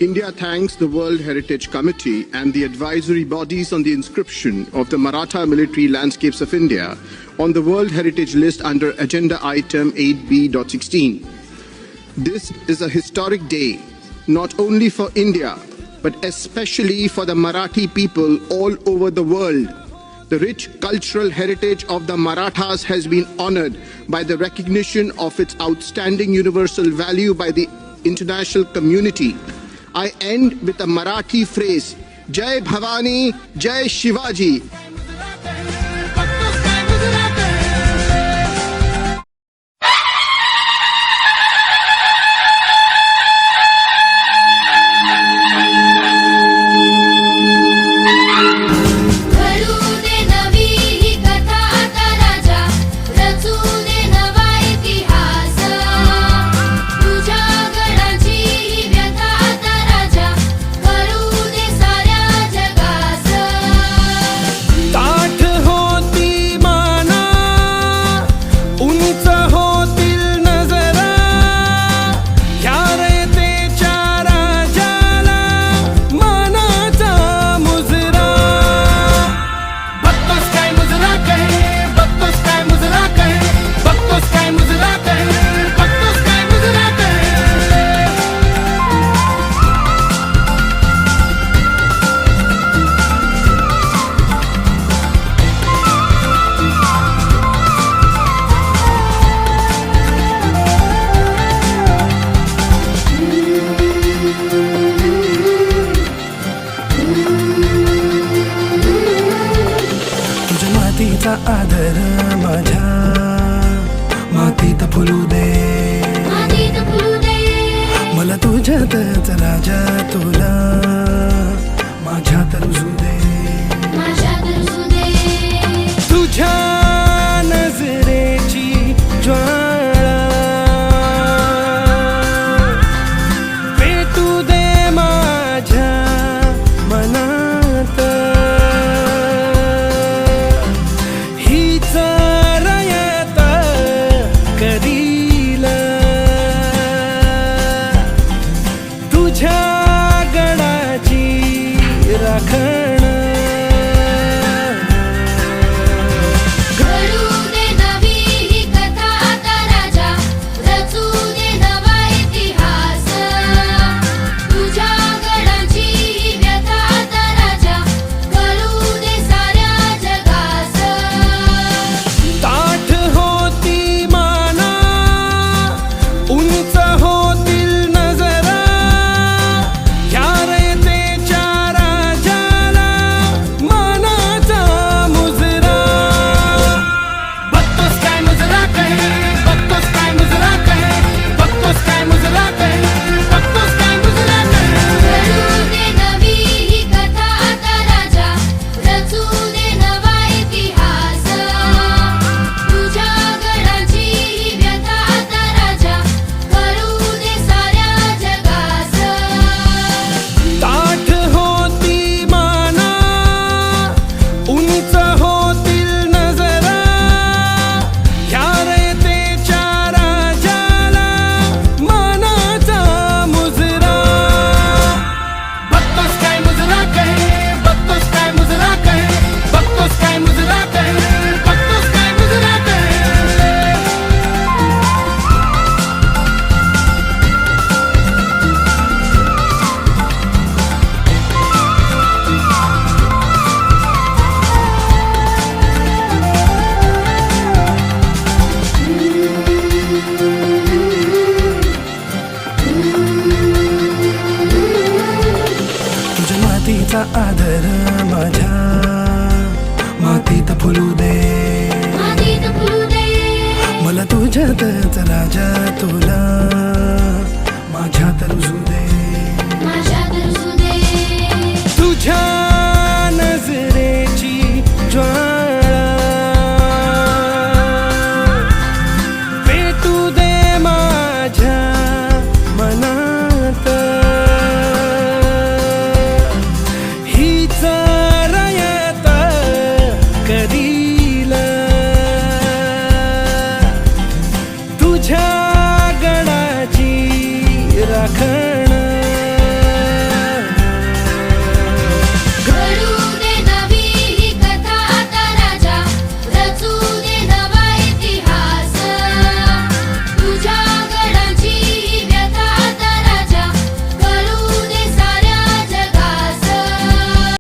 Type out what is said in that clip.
India thanks the World Heritage Committee and the advisory bodies on the inscription of the Maratha military landscapes of India on the World Heritage List under Agenda Item 8B.16. This is a historic day, not only for India, but especially for the Marathi people all over the world. The rich cultural heritage of the Marathas has been honored by the recognition of its outstanding universal value by the international community. I end with a Marathi phrase, Jai Bhavani, Jai Shivaji. मातीचा आदर माझ्या मातीत फुलू दे, मला तुझ्यातच राजा तुला माझ्यात रुजू दे, तुझ्या नजरेची ज्वाळा पेटू दे माझ्या मनात, मातीचा आदर माझ्या मातीत फुलू दे, मला तुझ्यातच राजा तुला माझ्यात रुजू दे.